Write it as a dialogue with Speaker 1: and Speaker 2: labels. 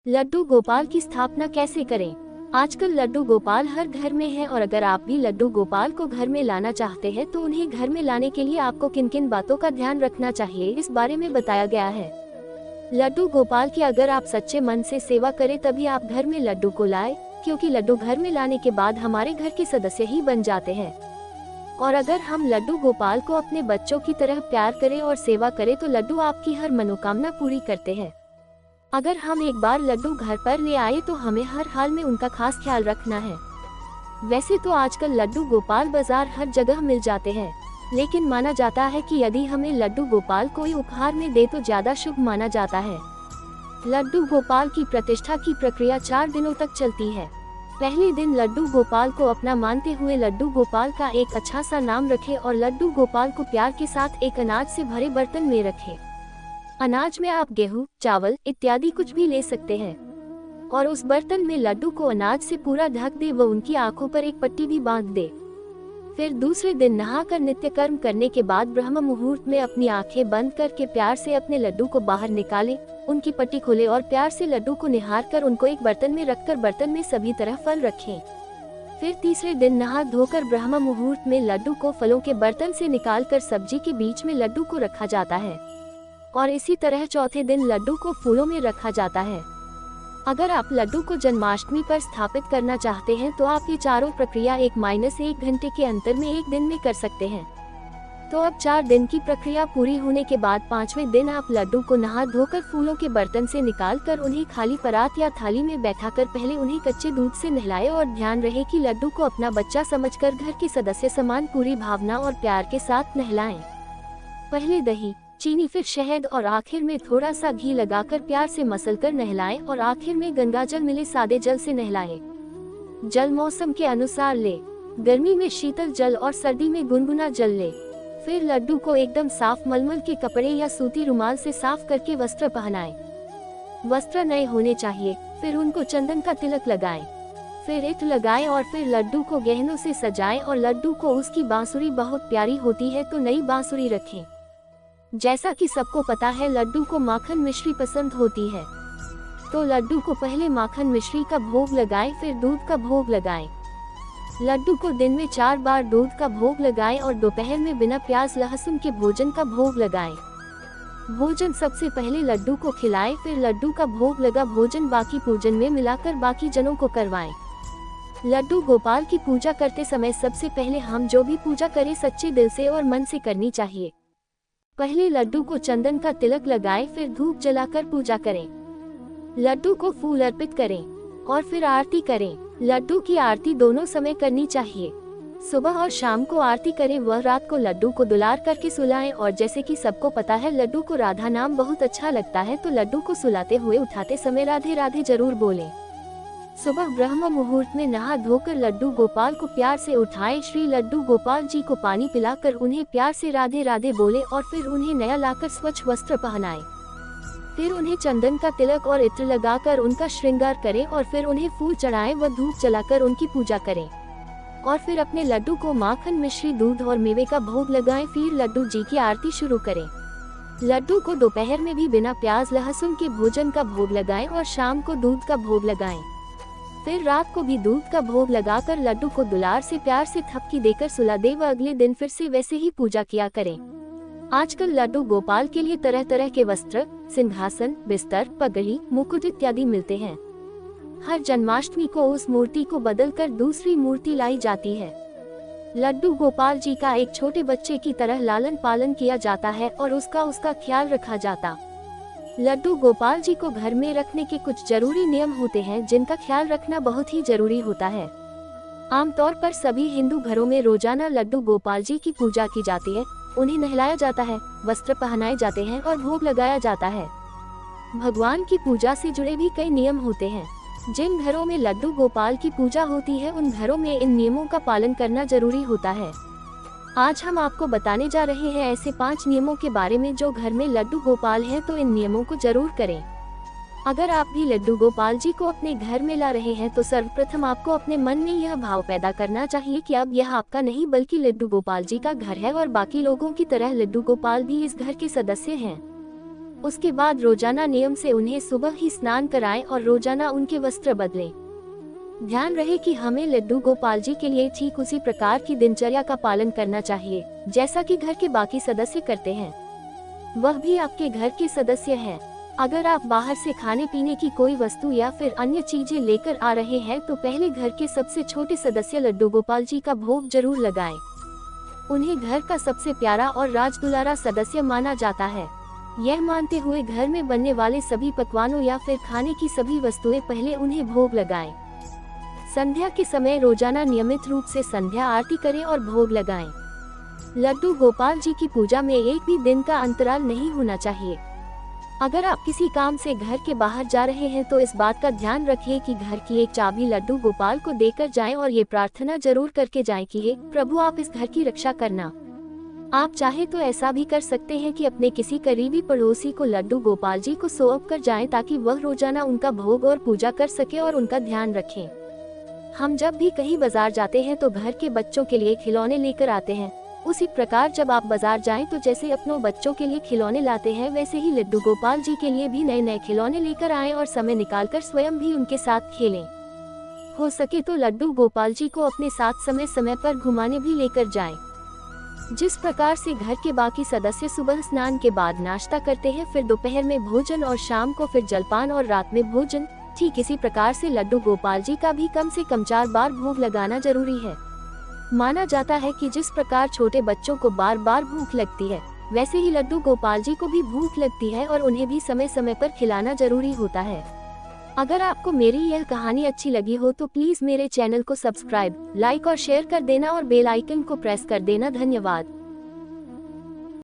Speaker 1: लड्डू गोपाल की स्थापना कैसे करें? आजकल लड्डू गोपाल हर घर में है और अगर आप भी लड्डू गोपाल को घर में लाना चाहते हैं तो उन्हें घर में लाने के लिए आपको किन किन बातों का ध्यान रखना चाहिए, इस बारे में बताया गया है। लड्डू गोपाल की अगर आप सच्चे मन से सेवा करें तभी आप घर में लड्डू को लाए, क्योंकि लड्डू घर में लाने के बाद हमारे घर के सदस्य ही बन जाते हैं। और अगर हम लड्डू गोपाल को अपने बच्चों की तरह प्यार करें और सेवा करें तो लड्डू आपकी हर मनोकामना पूरी करते हैं। अगर हम एक बार लड्डू घर पर ले आए तो हमें हर हाल में उनका खास ख्याल रखना है। वैसे तो आजकल लड्डू गोपाल बाजार हर जगह मिल जाते हैं, लेकिन माना जाता है कि यदि हमें लड्डू गोपाल कोई उपहार में दे तो ज्यादा शुभ माना जाता है। लड्डू गोपाल की प्रतिष्ठा की प्रक्रिया 4 दिनों तक चलती है। पहले दिन लड्डू गोपाल को अपना मानते हुए लड्डू गोपाल का एक अच्छा सा नाम रखें और लड्डू गोपाल को प्यार के साथ एक अनाज से भरे बर्तन में रखें। अनाज में आप गेहूं, चावल इत्यादि कुछ भी ले सकते हैं और उस बर्तन में लड्डू को अनाज से पूरा ढक दे व उनकी आंखों पर एक पट्टी भी बांध दे। फिर दूसरे दिन नहाकर नित्य कर्म करने के बाद ब्रह्म मुहूर्त में अपनी आंखें बंद करके प्यार से अपने लड्डू को बाहर निकाले, उनकी पट्टी खोले और प्यार से लड्डू को निहार कर उनको एक बर्तन में रखकर बर्तन में सभी तरह फल रखें। फिर तीसरे दिन नहा धोकर ब्रह्म मुहूर्त में लड्डू को फलों के बर्तन से निकालकर सब्जी के बीच में लड्डू को रखा जाता है और इसी तरह चौथे दिन लड्डू को फूलों में रखा जाता है। अगर आप लड्डू को जन्माष्टमी पर स्थापित करना चाहते हैं तो आप ये चारों प्रक्रिया 1-1 घंटे के अंतर में एक दिन में कर सकते हैं। तो अब 4 दिन की प्रक्रिया पूरी होने के बाद 5वें दिन आप लड्डू को नहा धोकर फूलों के बर्तन से निकालकर उन्हें खाली परात या थाली में बैठाकर पहले उन्हें कच्चे दूध से नहलाए और ध्यान रहे कि लड्डू को अपना बच्चा समझकर घर के सदस्य समान पूरी भावना और प्यार के साथ नहलाएं। पहले दही, चीनी, फिर शहद और आखिर में थोड़ा सा घी लगाकर प्यार से मसलकर नहलाएं और आखिर में गंगाजल मिले सादे जल से नहलाएं। जल मौसम के अनुसार ले, गर्मी में शीतल जल और सर्दी में गुनगुना जल ले। फिर लड्डू को एकदम साफ मलमल के कपड़े या सूती रुमाल से साफ करके वस्त्र पहनाएं। वस्त्र नए होने चाहिए। फिर उनको चंदन का तिलक लगाएं, फिर इत्र लगाएं और फिर लड्डू को गहनों से सजाएं और लड्डू को उसकी बांसुरी बहुत प्यारी होती है तो नई बांसुरी रखें। जैसा कि सबको पता है लड्डू को माखन मिश्री पसंद होती है, तो लड्डू को पहले माखन मिश्री का भोग लगाएं, फिर दूध का भोग लगाएं। लड्डू को दिन में 4 बार दूध का भोग लगाएं और दोपहर में बिना प्याज लहसुन के भोजन का भोग लगाएं। भोजन सबसे पहले लड्डू को खिलाएं, फिर लड्डू का भोग लगा भोजन बाकी पूजन में मिलाकर बाकी जनों को करवाएं। लड्डू गोपाल की पूजा करते समय सबसे पहले हम जो भी पूजा करें सच्चे दिल से और मन से करनी चाहिए। पहले लड्डू को चंदन का तिलक लगाएं, फिर धूप जलाकर पूजा करें। लड्डू को फूल अर्पित करें और फिर आरती करें। लड्डू की आरती दोनों समय करनी चाहिए। सुबह और शाम को आरती करें, वह रात को लड्डू को दुलार करके सुलाएं। और जैसे कि सबको पता है लड्डू को राधा नाम बहुत अच्छा लगता है, तो लड्डू को सुलाते हुए उठाते समय राधे राधे जरूर बोलें। सुबह ब्रह्म मुहूर्त में नहा धोकर लड्डू गोपाल को प्यार से उठाएं। श्री लड्डू गोपाल जी को पानी पिलाकर उन्हें प्यार से राधे राधे बोले और फिर उन्हें नया लाकर स्वच्छ वस्त्र पहनाएं। फिर उन्हें चंदन का तिलक और इत्र लगाकर उनका श्रृंगार करें और फिर उन्हें फूल चढ़ाएं व धूप जलाकर उनकी पूजा करें। और फिर अपने लड्डू को माखन मिश्री दूध और मेवे का भोग लगाएं। फिर लड्डू जी की आरती शुरू करें। लड्डू को दोपहर में भी बिना प्याज लहसुन के भोजन का भोग लगाएं और शाम को दूध का भोग लगाएं। फिर रात को भी दूध का भोग लगाकर लड्डू को दुलार से प्यार से थपकी देकर सुला दे व अगले दिन फिर से वैसे ही पूजा किया करें। आजकल लड्डू गोपाल के लिए तरह तरह के वस्त्र, सिंहासन, बिस्तर, पगड़ी, मुकुट इत्यादि मिलते हैं। हर जन्माष्टमी को उस मूर्ति को बदलकर दूसरी मूर्ति लाई जाती है। लड्डू गोपाल जी का एक छोटे बच्चे की तरह लालन पालन किया जाता है और उसका ख्याल रखा जाता। लड्डू गोपाल जी को घर में रखने के कुछ जरूरी नियम होते हैं जिनका ख्याल रखना बहुत ही जरूरी होता है। आमतौर पर सभी हिंदू घरों में रोजाना लड्डू गोपाल जी की पूजा की जाती है। उन्हें नहलाया जाता है, वस्त्र पहनाए जाते हैं और भोग लगाया जाता है। भगवान की पूजा से जुड़े भी कई नियम होते हैं। जिन घरों में लड्डू गोपाल की पूजा होती है उन घरों में इन नियमों का पालन करना जरूरी होता है। आज हम आपको बताने जा रहे हैं ऐसे 5 नियमों के बारे में जो घर में लड्डू गोपाल हैं, तो इन नियमों को जरूर करें। अगर आप भी लड्डू गोपाल जी को अपने घर में ला रहे हैं तो सर्वप्रथम आपको अपने मन में यह भाव पैदा करना चाहिए कि अब यह आपका नहीं बल्कि लड्डू गोपाल जी का घर है और बाकी लोगों की तरह लड्डू गोपाल भी इस घर के सदस्य हैं। उसके बाद रोजाना नियम से उन्हें सुबह ही स्नान कराएं और रोजाना उनके वस्त्र बदलें। ध्यान रहे कि हमें लड्डू गोपाल जी के लिए ठीक उसी प्रकार की दिनचर्या का पालन करना चाहिए जैसा कि घर के बाकी सदस्य करते हैं। वह भी आपके घर के सदस्य हैं। अगर आप बाहर से खाने पीने की कोई वस्तु या फिर अन्य चीजें लेकर आ रहे हैं तो पहले घर के सबसे छोटे सदस्य लड्डू गोपाल जी का भोग जरूर लगाएं। उन्हें घर का सबसे प्यारा और राजदुलारा सदस्य माना जाता है। यह मानते हुए घर में बनने वाले सभी पकवानों या फिर खाने की सभी वस्तुएं पहले उन्हें भोग लगाएं। संध्या के समय रोजाना नियमित रूप से संध्या आरती करें और भोग लगाएं। लड्डू गोपाल जी की पूजा में एक भी दिन का अंतराल नहीं होना चाहिए। अगर आप किसी काम से घर के बाहर जा रहे हैं तो इस बात का ध्यान रखिए कि घर की एक चाबी लड्डू गोपाल को देकर जाएं और ये प्रार्थना जरूर करके जाएं कि हे प्रभु आप इस घर की रक्षा करना। आप चाहे तो ऐसा भी कर सकते हैं कि अपने किसी करीबी पड़ोसी को लड्डू गोपाल जी को सौंप कर जाएं ताकि वह रोजाना उनका भोग और पूजा कर सके और उनका ध्यान रखें। हम जब भी कहीं बाजार जाते हैं तो घर के बच्चों के लिए खिलौने लेकर आते हैं। उसी प्रकार जब आप बाजार जाएं तो जैसे अपनों बच्चों के लिए खिलौने लाते हैं वैसे ही लड्डू गोपाल जी के लिए भी नए नए खिलौने लेकर आएं और समय निकालकर स्वयं भी उनके साथ खेलें। हो सके तो लड्डू गोपाल जी को अपने साथ समय समय पर घुमाने भी लेकर जाएं। जिस प्रकार से घर के बाकी सदस्य सुबह स्नान के बाद नाश्ता करते हैं, फिर दोपहर में भोजन और शाम को फिर जलपान और रात में भोजन, ठीक इसी प्रकार से लड्डू गोपाल जी का भी कम से कम 4 बार भोग लगाना जरूरी है। माना जाता है कि जिस प्रकार छोटे बच्चों को बार बार भूख लगती है वैसे ही लड्डू गोपाल जी को भी भूख लगती है और उन्हें भी समय समय पर खिलाना जरूरी होता है। अगर आपको मेरी यह कहानी अच्छी लगी हो तो प्लीज मेरे चैनल को सब्सक्राइब, लाइक और शेयर कर देना और बेल आइकन को प्रेस कर देना। धन्यवाद।